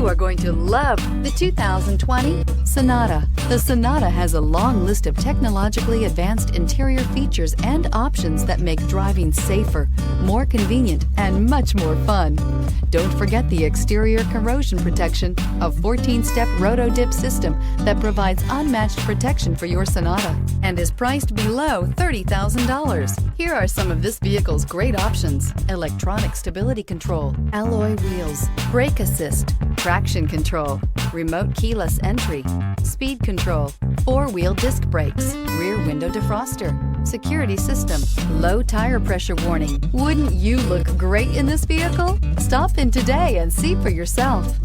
You are going to love the 2020 Sonata. The Sonata has a long list of technologically advanced interior features and options that make driving safer, more convenient, and much more fun. Don't forget the exterior corrosion protection, a 14-step roto-dip system that provides unmatched protection for your Sonata and is priced below $30,000. Here are some of this vehicle's great options: electronic stability control, alloy wheels, brake assist, traction control, remote keyless entry, speed control, four-wheel disc brakes, rear window defroster, security system, low tire pressure warning. Wouldn't you look great in this vehicle? Stop in today and see for yourself.